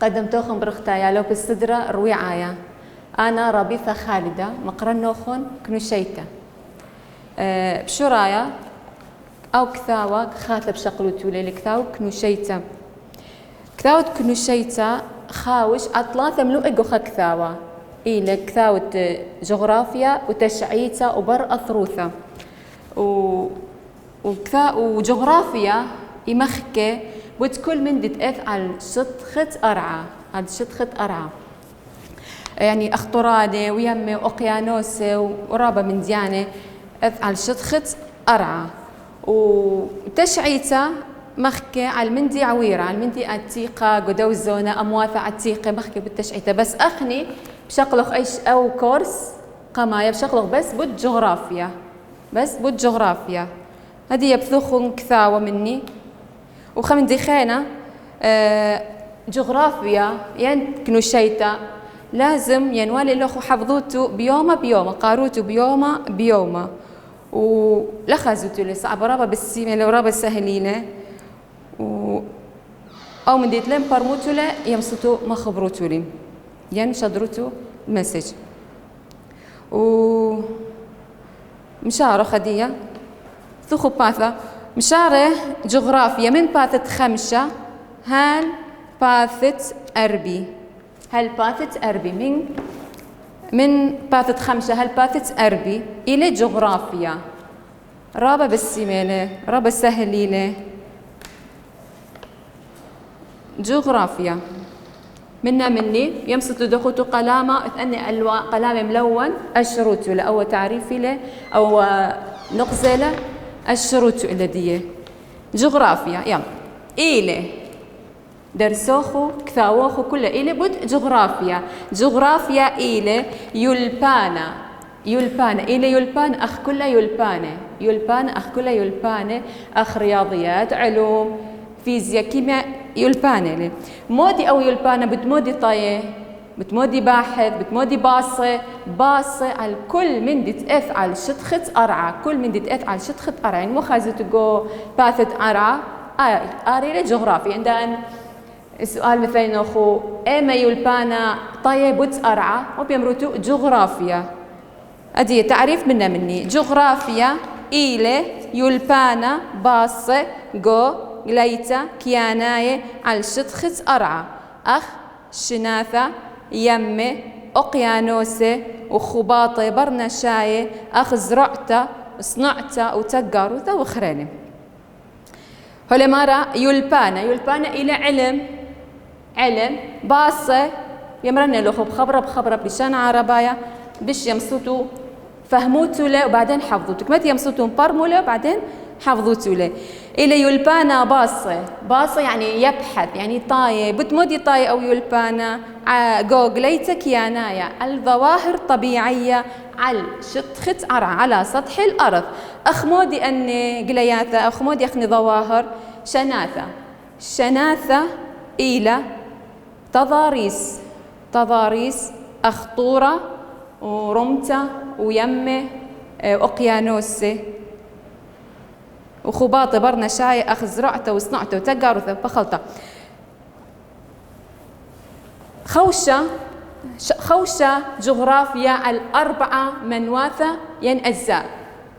قدمتوخن برختايا لو بالصدرة رويعايا أنا ربيثة خالدة مقرنوخن كنوشيتا بشرايا أو كثاوة خاتب شقلوتو ليلي كثاو كنوشيتا كثاوة كنوشيتا خاوش أطلاثة ملو إيقو كثاوة إيلا كثاوة جغرافيا وتشعيتا وبر أثروثة وجغرافيا يمخكي وتكل من دي تأث شطخت أرعى هاد شطخت أرعى يعني أخطرانة ويمي وأقيانوسة ورابة من ديانة أث على شطخت أرعى وتشعيتا مخكي على المندي عويرة على المندي عتيقة قدوزونة أمواثة عتيقة مخكي بالتشعيتا بس أخني بشغلخ أيش أو كورس قمايا بشغلخ بس بود جغرافيا بس بود جغرافيا هذه يبثوخن كثاوة مني وخمن دخينا جغرافيا كنوشيتا لازم ينوالي لخو حفظوتو بيوما قاروتو بيوما ولخزوتو لي صعب رابا بالسيمة لو رابا سهلينة أو من ديت لين برموتو له يمسطو ما خبروتو لي شدروتو المسج مشارة خدية ثوخو باثا مشارة جغرافيا من باثت خمسة هل باثت أربي من باثت خمسة هل باثت أربي إلى جغرافيا رابا بالسيميلة رابا سهليلة جغرافيا مني يمسط دخوتو قلامة اثني قلامة ملون أشروتو لأو تعريفي له أو نقزة الشروط الذية جغرافيا يلا إيلة درسوخو كثاوخو كله إيلة بود جغرافيا إيلة يلبانا إيلة يلبان أخ كله يلبان أخ كله يلبانة أخ رياضيات علوم فيزياء كيمياء يلبانة مودي أو يلبانة بتمودي طاية بتمودي باحث بتمودي باصة على كل من دي تأث على شطخت أرعى يعني مو خازو تقو باثت أرعى آري لجغرافيا عندنا السؤال مثلا نخو إما يلبانا طيب بوت أرعى وبيمرتو جغرافيا أدي تعريف مني جغرافيا إيلة يلبانا باصة جو ليتا كياناية على شطخت أرعى أخ شناثة يمي أقيانوسة وخباطة برنشاية أخ زرعته صنعته وتقاروته وخرينه هلا مرة يلبانا إلى علم باصة يمرنا له بخبرة بلشان عربايا بش يمسوتو فهموتو له وبعدين حفظوتو كمت يمسوتو مبرمو له وبعدين حفظوتو له إلى يلبانا باصة يعني يبحث يعني طاية بتمودي طاية أو يلبانا جوجليتك يانايا الظواهر طبيعية على شطخت أرع على سطح الأرض أخمودي أني قلياثة أخمودي أخني ظواهر شناثة إلى تضاريس أخطورة ورمتة ويمة أقيانوسة وخباطة برنشاية أخ زرعته وصنعته وتقارثه بخلطة خوشة جغرافيا الأربعة منواثة أجزاء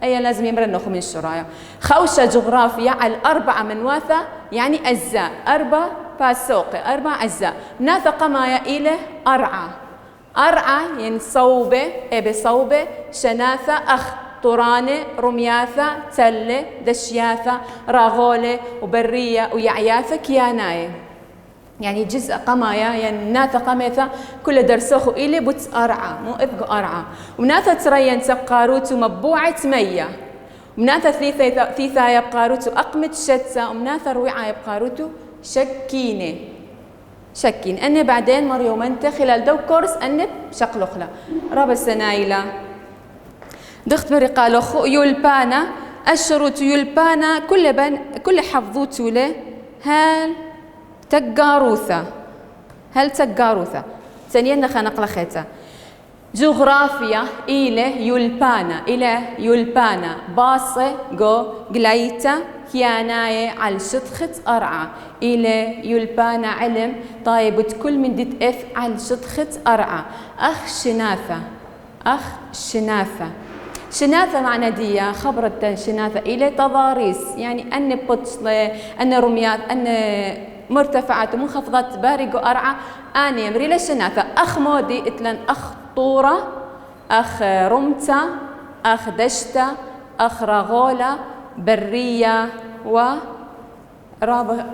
أي لازم يمرنخ من الشرايا خوشة جغرافيا الأربعة منواثة يعني أجزاء 4 باسوقي 4 أجزاء ناثة قمايا إلى أرعى يعني صوبة شناثة أخ طورانة رمياثة تلة دشياثة راغولة وبرية ويعياثة كياناية يعني جزء قمايا يعني ناثة قميثة كل درسوخو إلي بوت أرعى مو إذقو أرعى وناثة ترين تبقاروتو مبوعة مية ومناثة ثيثا يبقاروتو أقمت شتة ومناثة رويعة يبقاروتو شكين أنا بعدين مريومنت خلال دو كورس أنب شقلخلا رابا السنايلة دخت برقالو خو يلبانا الشروط يلبانا كل حفظوتو له هال تقاروثة. هل تقاروثة ثانيا خنق لخيتا جغرافيا إلى يلبانا باصة جو قليتا كياناي على شطخة أرعى إلى يلبانا علم طيب كل من ديت إف على شطخة أرعى أخ شناثة معنى ديا خبرة شناثة إلى تضاريس يعني أن بطلة أن رميات أن مرتفعات ومنخفضات بارق أرعى أنا يمري لشناثة أخ مودي إتلن أخ طورة أخ رمتة أخ دشتة أخ رغولة برية ورابة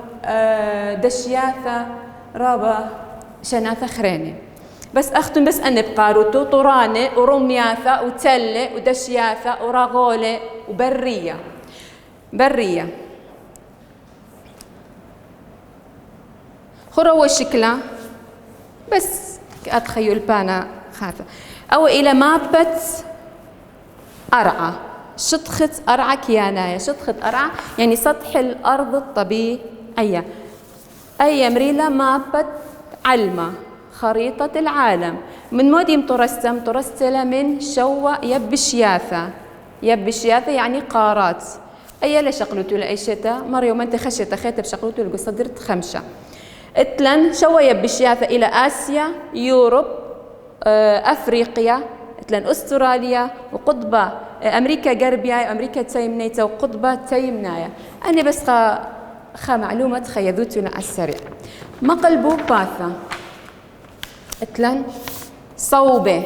دشياثة رابة شناثة خريني بس أختم بس أن بقاروتو طورانة ورمياثة وتلة ودشياثة ورغولة برية خروة شكلها بس أتخيل بانا خاطئ أو إلى مابة أرعى شطخة أرعى كياناية شطخة أرعى يعني سطح الأرض الطبيعية أي مريلة مابة علمة خريطة العالم من موديم ترستل من شوى يبشياثة يعني قارات أي لا شقلتو لأي شتا مريم أنت خشيت خيت بشقلتو القصدرت خمسة اتلن شوى يبشياثة إلى آسيا يوروب أفريقيا اتلن أستراليا وقطبة أمريكا غربية أمريكا تيمنيتا وقطبة تيمنايا أنا بس خا معلومة خيذوتنا على السريع مقلبو باثا اتلن صوبة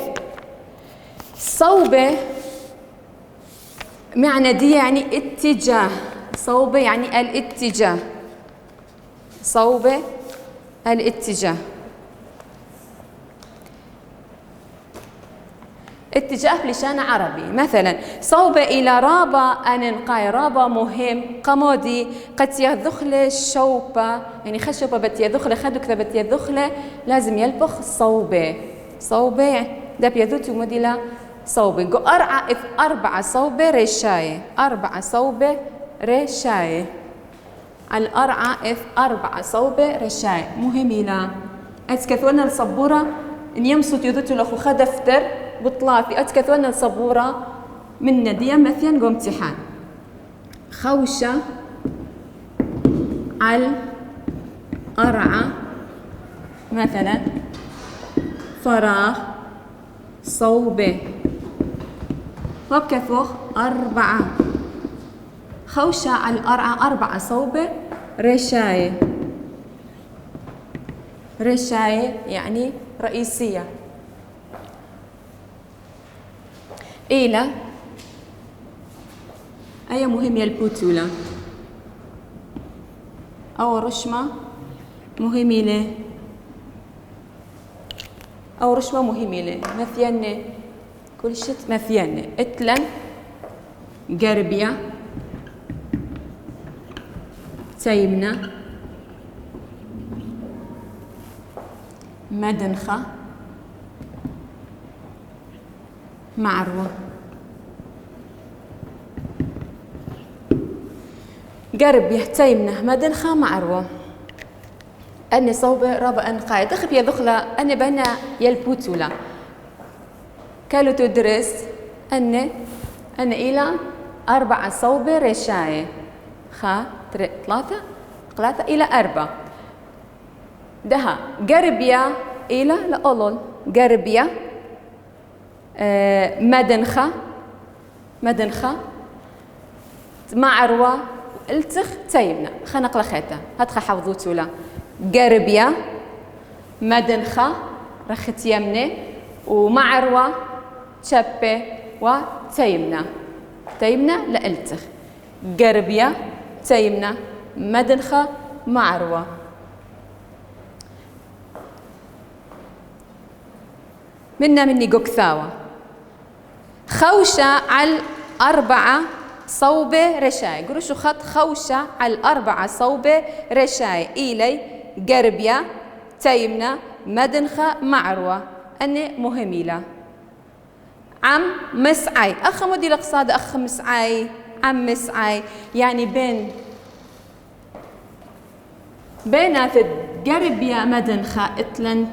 معنى دي يعني اتجاه صوبة يعني الاتجاه صوبة الاتجاه اتجاه بلسان عربي مثلا صوب إلى رابا أننقاي رابا مهم قمودي قد يذخل الشوبة يعني خشبة بت يذخل خدك بت يذخل لازم يلبخ صوبة ده بيذوت موديلا صوبة جو أرعى إف 4 صوبة رشاية 4 صوبة رشاية الأرعى إف 4 صوبة رشاية مهمي لا أتكثونا الصبورة إن يمسط يذوت لخو خدفتر بطلافي أتكثونا الصبورة من ندية مثلا قو امتحان خوشة على أرعى مثلا فراغ صوبة وبكثوخ 4 خوشة على الأرعى 4 صوبة رشاية يعني رئيسية إلى أي مهم البوتولة أو رشمة مهمة أو رشمة مهمة مثيانة كل شيء مثيانة اتلن قربية تيمنة مدنخة معروة قرب يحتيمنه مدنخة معروة أني صوبة رابع أنقاي دخب يدخل أني بنا يلبوتولا كالو تدرس أن إلى 4 صوبة رشاية 3 إلى 4 دها قربية إلى لأولول قربية مدنخة معروة التخ تيمنا خنق لخيتا هتخ حفظوتو لا قربية مدنخة رخت يمني ومعروة تشبه وتيمنا لألتخ قربية تيمنا مدنخة معروة مني قكثاوة خوشة على 4 صوبة رشاي قولوا شو خط خوشة على 4 صوبة رشاي إلي قربية تيمنة مدنخة معروة أني مهميلة عم مسعي أخ مدي الاقتصاد أخ مسعي عم مسعي يعني بين بينات قربيا مدنخة اتلن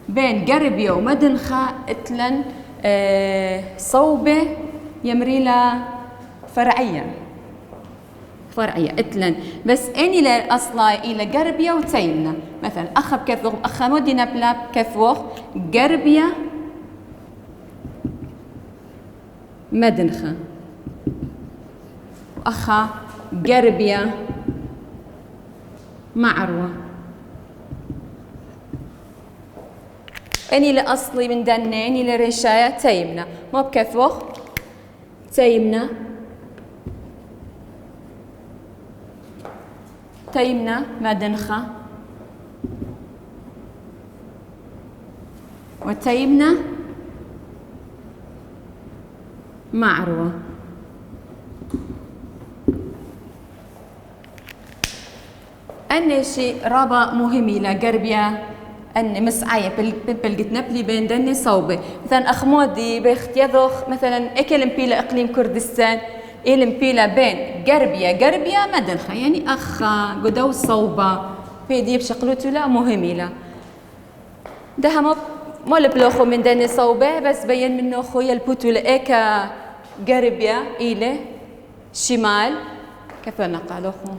بين قربيا ومدنخة اتلن صوبة يمريلا فرعية اتلن بس اني لاصلا الى قربيا وتيمنا مثلا اخ بكثوخ اخ مودينا بلا بكثوخ قربيا مدنخة اخا قربيا معروة اني لاصلي من دنا اني لرشايا تيمنا مو بكثوخ تيمنا مدنخة وتيمنا معروة أن شيء رابع مهم إلى قربيا أن مسعية بلقت نبلي بين دني صوبة مثلا أخمودي بيختيذوخ مثلا أكلم بيلا إقليم كردستان إلم بيلا بين قربيا مدنخة يعني أخا قدو صوبة بيدي بشقلوتو لا مهمي لا ده مو لبلوخو من دني صوبة بس بين منه خويا البوتو لإيكا قربيا إلى شمال كيف نقالوخو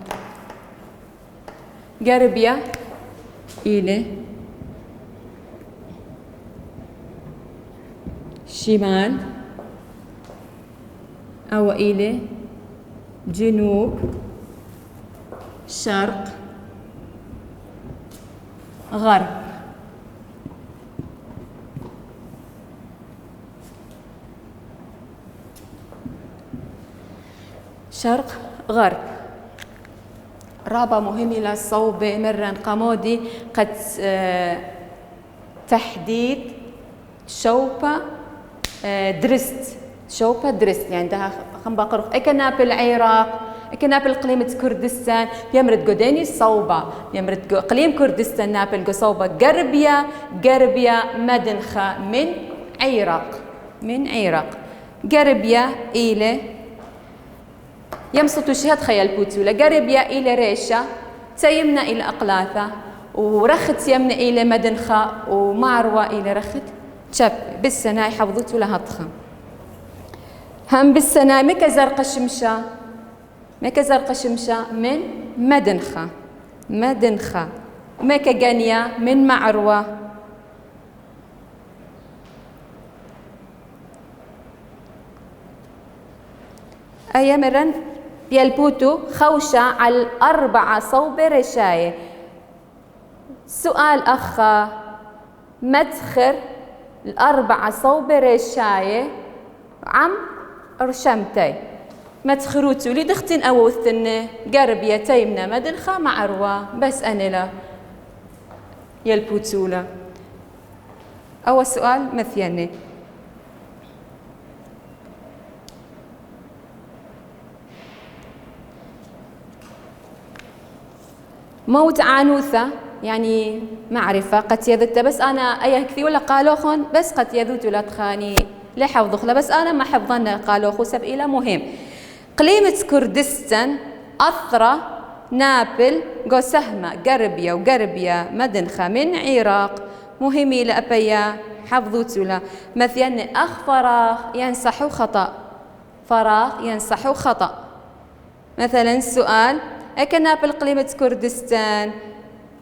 قربيا إلى شمال أو إلى جنوب شرق غرب شرق غرب رابع مهم إلى الصوبة مرة قمودي قد تحديد شوبة درست شوبة درست يعني ده خم بقرق إكناب العراق إكناب القليمة كردستان يمرد قديني الصوبة يمرد قليم كردستان نابل قصوبة قربيا مدنخة من عراق قربيا إلى يمسطوا شهد خيال بوتولا قربيا إلى ريشة تيمنا إلى أقلاثة ورخت يمنا إلى مدنخة ومعروة إلى رخت شاب بالسنة يحفظتوا لها طخة هم بالسنة ميكا زرقة شمشة من مدنخة وميكا جانيا من معروة أي مرن يلبوتو خوشة على 4 صوب رشاية سؤال أخا مدخر 4 صوب رشاية عم رشمتي مدخروتو لي دختين أوثن قربيا تيمنا مدنخة معروة بس أنا لا يلبوتولا أول سؤال مثيني موت عنوثة يعني معرفة قد يذت بس أنا أيه كثي ولا قالوخن بس قد يذوت ولا تخاني لحفظخلا بس أنا ما حفظنا قالوخو سب إلى مهم قليمة كردستان أثرى نابل جو سهمة قربيا مدنخة من عراق مهمي لأبيا حفظوتولا مثلا أخ فراغ ينصحو خطأ مثلا السؤال أكا نابل قليمة كردستان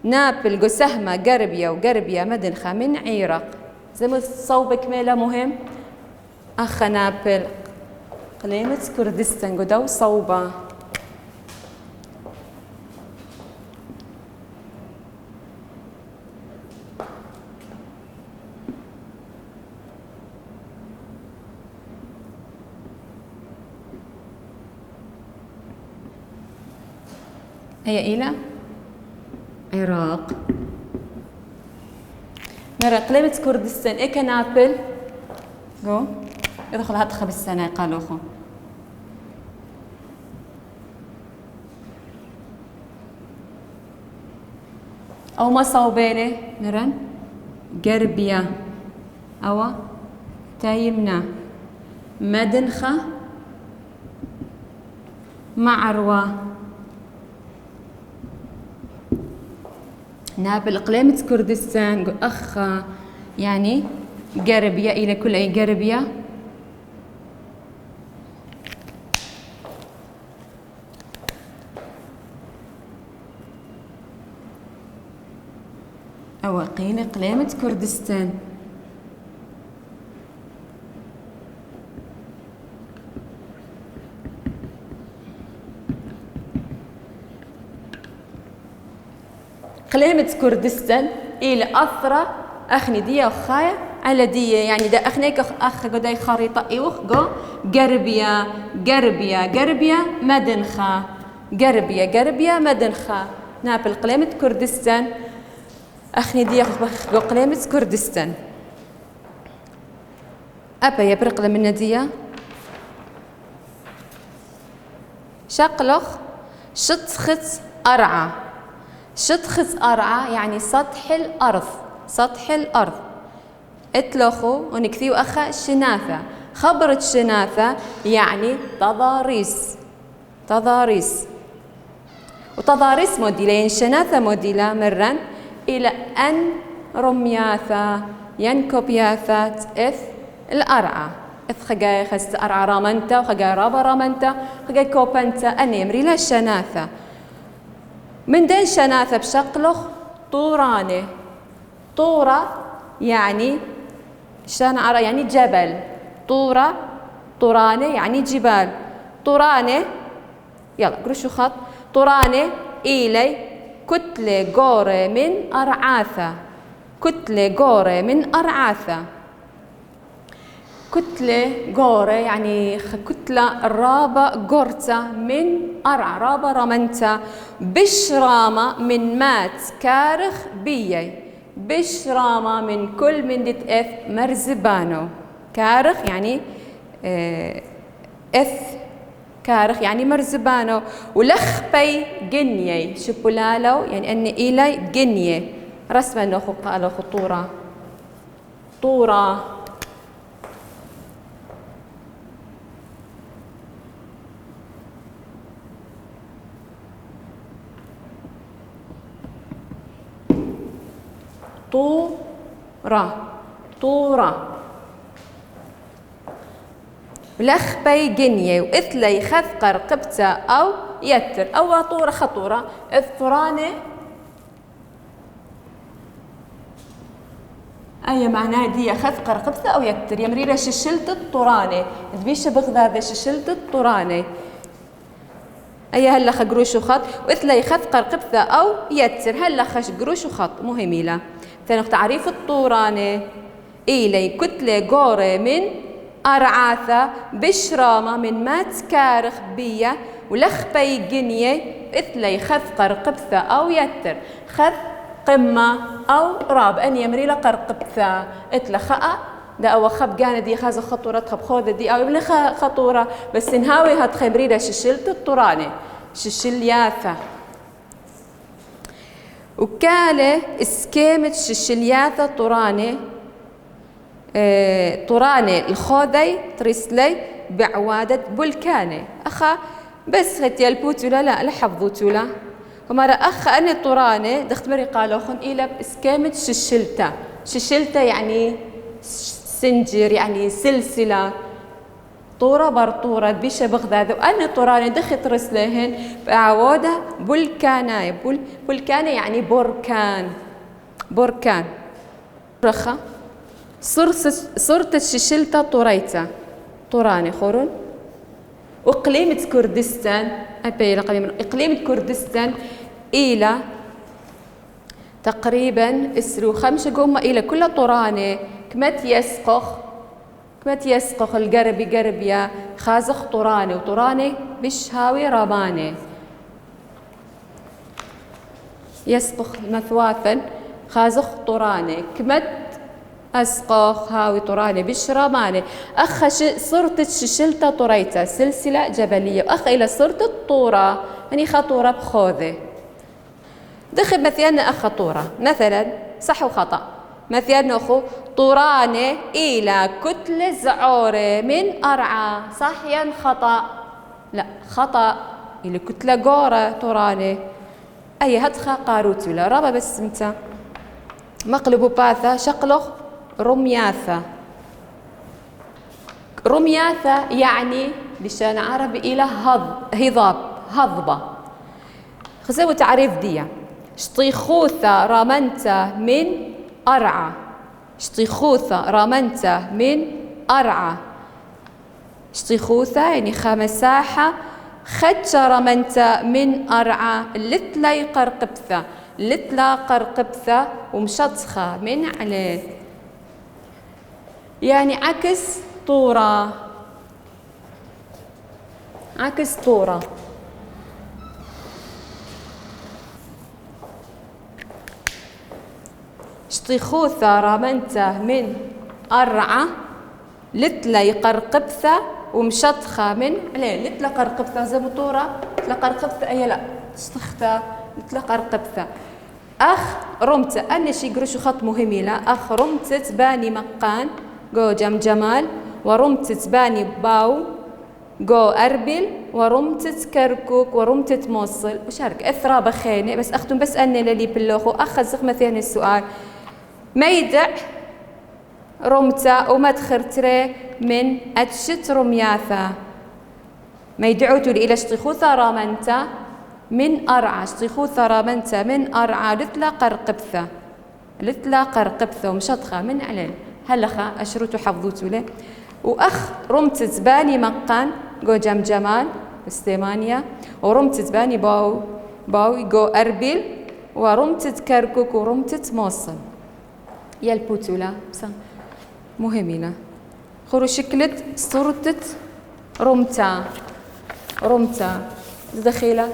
نابل جو سهمة قربيا مدنخة من عراق زي ما صوبك ميلا مهم أخ نابل قليمة كردستان قدو صوبة هي إلى عراق مرة قليمة كردستان إيكا نابل جو يدخل هاتخا بالسنة قالوخو أو ما صوبينه مرن قربيا أو تايمنا مدنخة معروة ناب الإقليمة كردستان أخا يعني قربيا إلى كل أي قربيا أو قيل إقليمة كردستان إقليمة كردستان إلى أثرة أخني دي أخايا على دي يعني دا أخنيك أخ قداي خريطة إيوخ جو قربيا قربيا قربيا مدنخة قربيا قربيا مدنخة نابل إقليمة كردستان أخني دي جو إقليمة كردستان أبا يبرق لمن دي شقلخ شطخت أرعى شطخت أرعى يعني سطح الأرض سطح الأرض اتلخو ونكثيو أخا شناثة خبرت شناثة يعني تضاريس تضاريس وتضاريس موديلين شناثة موديلا مرن إلى أن رمياثة ينكوبياثات إث الأرعى إث خجاي خست أرعى رامنتا وخجاي رابا رامنتا خجاي كوبنتا أن يمري لا شناثة من دين شناثة بشقلخ طوراني طورة يعني شنعرة يعني جبل طورة طوراني يعني جبال طوراني يلا قرشوا خط طوراني إلي كتلة قورة من أرعاثة كتلة قورة من أرعاثة كتلة قورة يعني كتلة رابة قرطة من أرع رابة رمنتا بشرامة من مات كارخ بيي بشرامة من كل من دت إث مرزبانو كارخ يعني إث كارخ يعني مرزبانو ولخبي جنيي شبولالو يعني أن إلي جنيي رسمة نخو قالوا خطورة طورة طورة طورة لخبي جنيه وإثلي خثقر قبتة أو يتر أو طورة خطورة الثرانة أي معناها دي خثقر قبتة أو يتر يمريرة ششلت الطرانة تبيش بغذا ششلت الطرانة أي هلا خقروش وخط وإثلي خثقر قبتة أو يتر هلا خش قروش وخط مهميلة ثاني تعريف الطورانة إلي كتلة قورة من أرعاثة بشرامة من مات كارخ بية ولخبي جنيه إثلي خثقر قبثة أو يتر خذ قمة أو راب أن يمري لقرقبثة إثل خاء دا أو خب جانا دي خاز خطورة خب خوذة دي أو يبلي خطورة بس نهاوي هاد خبريدة ششلت الطرانة ششلياثة وكالة اسكيمة ششلياثة طرانة طرانة الخوذي تريسلي بعوادة بلكانة أخا بس هتي البوتولا لا لحفظوتولا ومرة أخ أنا طرانة دخت مري قالوخن إلى اسكيمة ششلتا ششلتا يعني سنجر يعني سلسلة طورة برطورة بيشة بغداد وأنا طرانة دخت رسلهن بعوادة بلكانة بلكانة يعني بركان بركان رخا صرت ششلتا طريتا طراني خورن وإقليمة كردستان أبي إقليمة كردستان إلى تقريبا اسرو 5 قمة إلى كل طرانة كمت يسقخ القربي قربيا خازخ طراني وطراني بشهاوي راباني يسقخ مثواثا خازخ طراني كمت أسقخ هاوي طراني بشراماني أخ صرت ششلتا طريتا سلسلة جبلية وأخ إلى صرت الطورة يعني خطورة بخوذة دخل مثلا أخ طورة مثلا صح وخطأ. مثلا نأخذ طورانة إلى كتلة زعورة من أرعى صح ين خطأ؟ لا خطأ إلى كتلة جورة طورانة أي هدخة قاروت ولا رابا بس متى مقلب باثة شقلخ رمياثة. رمياثة يعني بشان عربي إلى هضاب هضبة. خذوا تعريف دي شطيخوثة رامنته من أرعى. شطيخوثة رامنته من أرعى. شطيخوثة يعني خمساحة خدشة رمنته من أرعى. لتلي قرقبثة لتلا قرقبثة ومشطخة من عليه يعني عكس طورة. عكس طورة. شطيخوثة رامنته من أرعى. لتلي قرقبثة ومشطخة من عليه. لتلا قرقبثة زي مطورة. لتلا قرقبثة أي لا شطخته لتلا قرقبثة. أخ رمتة أنا شي قرشو خط مهم لا أخ رمتة تباني مقان جو جمجمال ورمتة تباني باو جو أربل ورمتة كركوك ورمتة موصل وشارك أثرى بخينة بس أختم بس أنا للي باللوخو أخذ زخمة ثاني السؤال ميدع رمتة ومدخر تري من أتشت رمياثة. ميدعوتو إلى شطيخوثة رامنتا من أرعى. شطيخوثة رامنتا من أرعى لتلا قرقبثة. لتلا قرقبثة ومشطخة من عليه. هلخا أشرتو حفظوتو له. وأخ رمت زباني مقان جو جمجمال استيمانيا ورمت زباني باو جو أربل ورمت كركوك ورمت موصل. يا البوتولا مهمين خورو شكلت صورتت رمتا دخيلة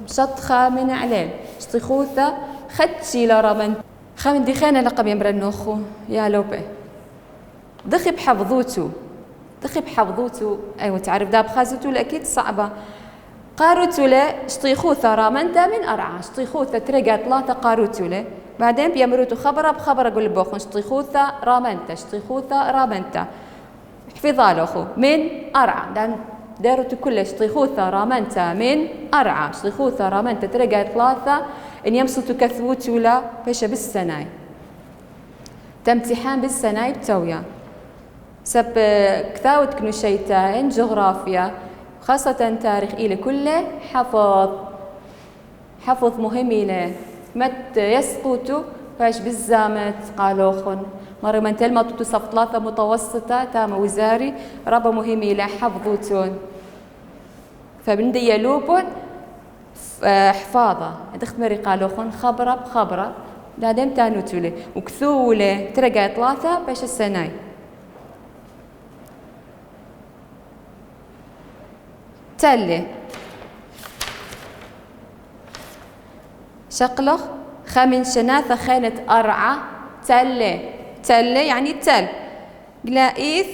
مشطخة من عليه شطيخوثة خدشي لرمن خامن دخينا لقب يمرنوخو يا لوبي دخي بحفظوتو أيوة تعرف داب خازوتو لأكيد صعبة قاروتو له شطيخوثة رامنتا من أرعى. شطيخوثة ترقى ثلاثة قاروتو له بعدين بيمروتو خبرة بخبرة أقول بوخن شطيخوثة رامنتا حفظالوخو من أرعى لأن دارتو كله شطيخوثة رامنتا من أرعى. شطيخوثة رامنتا ترقى ثلاثة إن يمسوتو كثوتو لا بيشا بالسناي تمتحان بالسناي بتويا سب كثاوت كنو شيتين جغرافيا خاصة تاريخ إلى كله حفظ مهم إلى مت يسقطوا فاش بالزامت قالوخن مرة من تلمطوا صف ثلاثة متوسطة تام وزاري ربا مهم إلى حفظوتون فبندي يلوبون حفاظة دخت مري قالوخن خبرة بخبرة دادم تانوتولي وكثولة ترقى ثلاثة باش السناي تلي شقلخ خمن شناثة خانة أرعى تلي يعني تل قلائيث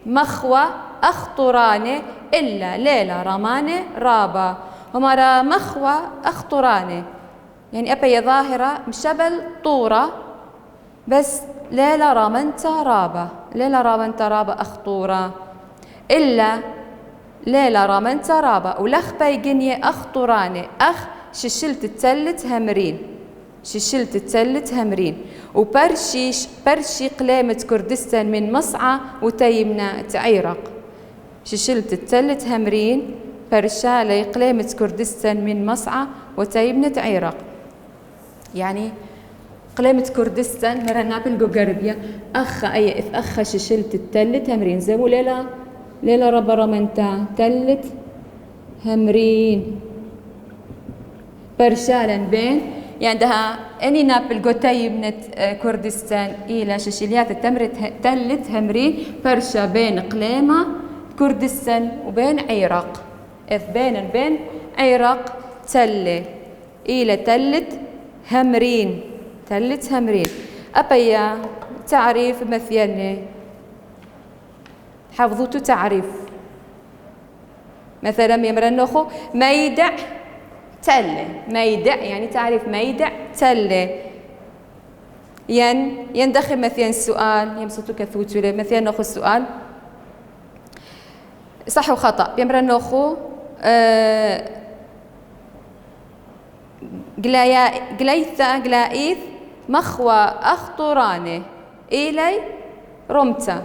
مخوة أخطرانة إلا ليلة رمانة رابا ومرا مخوة أخطرانة يعني أبي ظاهرة مشبل طورة بس ليلة رامنتا رابا أخطورة إلا ليلة رامنتا رابا ولخ بيقنية أخطرانة أخ ششلت التلت همرين وبرشي قلامة كردستان من مصعى وتيمنا تعيرق. ششلت التلت همرين برشالي قلامة كردستان من مصعى وتيمنا تعيرق يعني قلامة كردستان مرنا بالجو قربية أخ ششلت التلت همرين زي ليلة ربا رمنتا تلت همرين برشالا بين يعني عندها اني نابل قوتي من كردستان الى ششيليات التمرت تلت همرين برشا بين قليمة كردستان وبين عراق اذ بين عراق تلي الى تلت همرين ابيا تعريف مثلا حفظوتو تعريف مثلا يمرنوخو ميدع تلة ميدع يعني تعرف ميدع تلة يندخل مثلا السؤال يمسطو كثوتو مثلا ناخذ السؤال صح وخطأ بيمرن ناخذ قلايث مخوى أخطرانه إلي رمته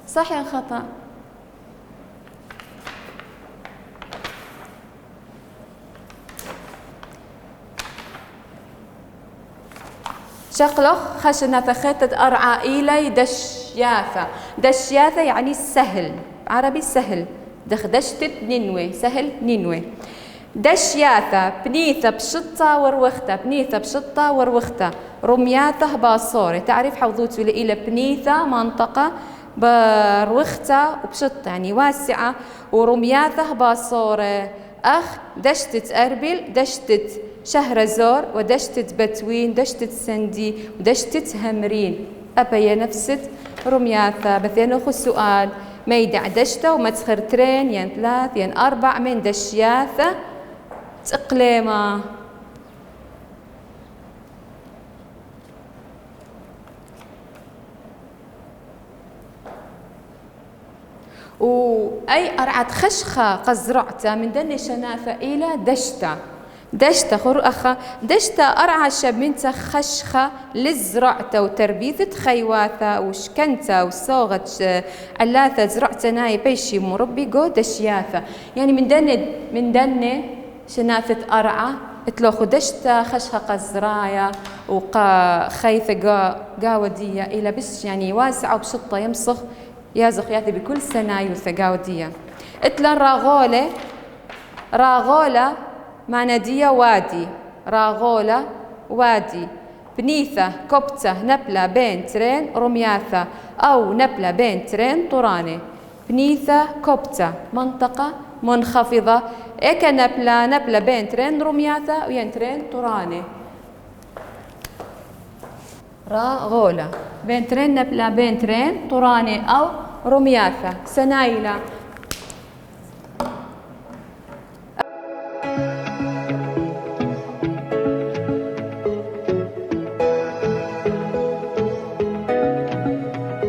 صح يا خطأ؟ شقلخ خشنة فخيتة أرعى إلي دشياثة يعني سهل عربي سهل دشتت نينوي سهل نينوي دشياثة بنيثة بشطة وروختة رمياثة باصورة تعرف حوضوتو إلى بنيثة منطقة بروختة وبشطة يعني واسعة ورمياثة باصورة دشتت أربل دشتت شهرزور ودشتت بتوين دشتت سندي ودشتت همرين أبا نفست رمياثة بثين أخو السؤال ميدع دشتة ومتخرترين ين 3 ين 4 من دشياثة تقليمة وأي أرعت خشخة قزرعته من دني شنافة إلى دشتة خور أخا دشتة أرعى شبنت خشخة لزرعته وتربيثة خيواثة وشكنته وصوغة علاثة زرعته ناي بيشي مربي جو دشياثة يعني من دني شنافة أرعى اتلوخو دشتة خشخة قزرايا وخيثة قاودية إلى بس يعني واسعة وبشطة يمسخ يازخ ياثي بكل سنة يوثة قاودية اتلا راغولة معنادية وادي راغولة وادي بنيثة كبتة نبلة بين ترين رمياثة أو نبلة بين ترين طرانة بنيثة كبتة منطقة منخفضة إيكا نبلة بين ترين رمياثة وين ترين طرانة راغولة بين ترين نبلة بين ترين طرانة أو رمياثة سنايلة